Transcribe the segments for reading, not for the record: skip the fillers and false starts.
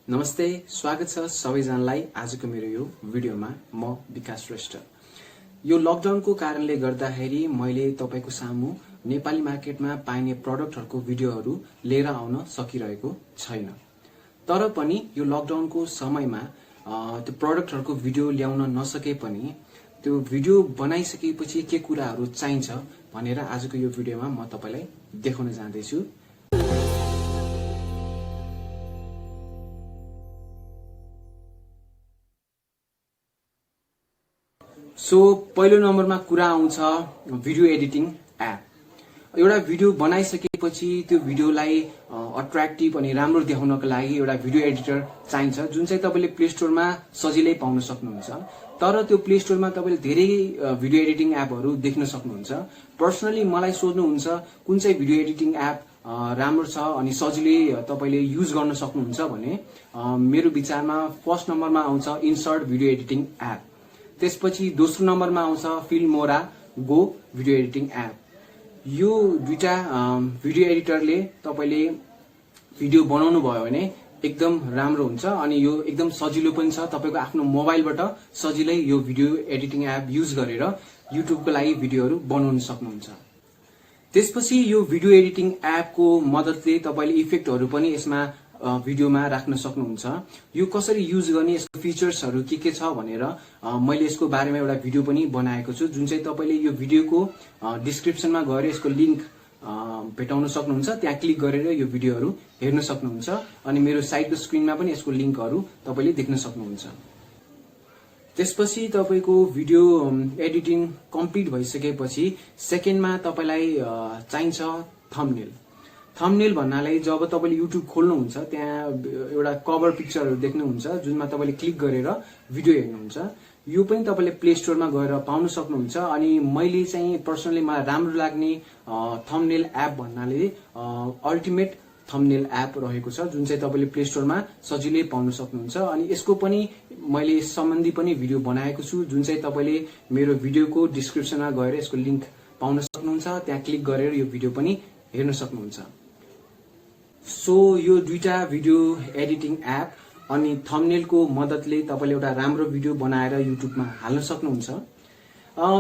नमस्ते, स्वागत छ सबैजनालाई आजको मेरो यो भिडियोमा। म बikash shrestha। यो लकडाउनको कारणले गर्दाखेरि मैले तपाईको सामु नेपाली मार्केटमा पाइने प्रोडक्टहरुको भिडियोहरु लिएर आउन सकिरहेको छैन। तर पनि यो लकडाउनको समयमा त्यो प्रोडक्टहरुको भिडियो ल्याउन नसके पनि त्यो भिडियो बनाइसकेपछि के कुराहरु चाहिन्छ भनेर आजको यो भिडियोमा म तपाईलाई देखाउन जाँदै छु। सो पहिलो नम्बरमा कुरा आउँछ भिडियो एडिटिङ एप। एउटा भिडियो बनाइसकेपछि त्यो भिडियोलाई अट्र्याक्टिभ अनि राम्रो देखाउनको लागि एउटा भिडियो एडिटर चाहिन्छ, जुन चाहिँ तपाईले प्ले स्टोरमा सजिलै पाउन सक्नुहुन्छ। तर त्यो प्ले स्टोरमा तपाईले धेरै भिडियो एडिटिङ एपहरु देख्न सक्नुहुन्छ। पर्सनली मलाई सोध्नुहुन्छ कुन चाहिँ भिडियो एडिटिङ एप राम्रो छ अनि सजिलै तपाईले युज गर्न सक्नुहुन्छ भने मेरो विचारमा फर्स्ट नम्बरमा आउँछ इनशट भिडियो एडिटिङ एप। त्यसपछि दोस्रो नम्बरमा आउँछ filmora go video editing app. यो दुईटा भिडियो एडिटरले तपाईले भिडियो बनाउनु भयो भने एकदम राम्रो हुन्छ अनि यो एकदम सजिलो पनि छ। तपाईको आफ्नो मोबाइलबाट सजिलै यो भिडियो एडिटिङ एप युज गरेर युट्युबको लागि भिडियोहरु बनाउन सक्नुहुन्छ। त्यसपछि यो भिडियो एडिटिङ एपको मद्दतले तपाईले इफेक्टहरु पनि यसमा भिडियोमा राख्न सक्नुहुन्छ। यो कसरी युज गर्ने, यसको फिचर्सहरु के छ भनेर मैले यसको बारेमा एउटा भिडियो पनि बनाएको छु, जुन चाहिँ तपाईले यो भिडियोको डिस्क्रिप्सनमा गएर यसको लिंक भेटाउन सक्नुहुन्छ। त्यहाँ क्लिक गरेर यो भिडियोहरु हेर्न सक्नुहुन्छ अनि मेरो साइडको स्क्रिनमा पनि यसको लिंकहरु तपाईले देख्न सक्नुहुन्छ। त्यसपछि तपाईको भिडियो एडिटिङ कम्प्लिट भइसकेपछि सेकेन्डमा तपाईलाई चाहिन्छ थम्बनेल। थम्बनेल भन्नाले जब तपाईले युट्युब खोल्नुहुन्छ त्यहाँ एउटा कभर पिक्चरहरु देख्नुहुन्छ जुनमा तपाईले क्लिक गरेर भिडियो हेर्नुहुन्छ। यो पनि तपाईले प्ले स्टोरमा गएर पाउन सक्नुहुन्छ। अनि मैले चाहिँ पर्सनली मलाई राम्रो लाग्ने थम्बनेल एप भन्नाले अल्टिमेट थम्बनेल एप रहेको छ, जुन चाहिँ तपाईले प्ले स्टोरमा सजिलै पाउन सक्नुहुन्छ। अनि यसको पनि मैले सम्बन्धी पनि भिडियो बनाएको छु, जुन चाहिँ तपाईले मेरो भिडियोको डिस्क्रिप्सनमा गएर यसको लिंक पाउन सक्नुहुन्छ। त्यहाँ क्लिक गरेर यो भिडियो पनि हेर्न सक्नुहुन्छ। सो यो दुईटा भिडियो एडिटिङ एप अनि थम्बनेलको मद्दतले तपाईले एउटा राम्रो भिडियो बनाएर युट्युबमा हाल्न सक्नुहुन्छ।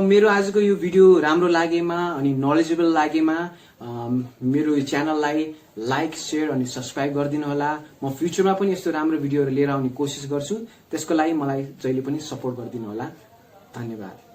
मेरो आजको यो भिडियो राम्रो लागेमा अनि नलेजेबल लागेमा मेरो च्यानललाई लाइक, शेयर अनि सब्स्क्राइब गरिदिनु होला। म फ्युचरमा पनि यस्तो राम्रो भिडियोहरु लिएर आउने कोसिस गर्छु। त्यसको लागि मलाई जहिले पनि सपोर्ट गरिदिनु होला। धन्यवाद।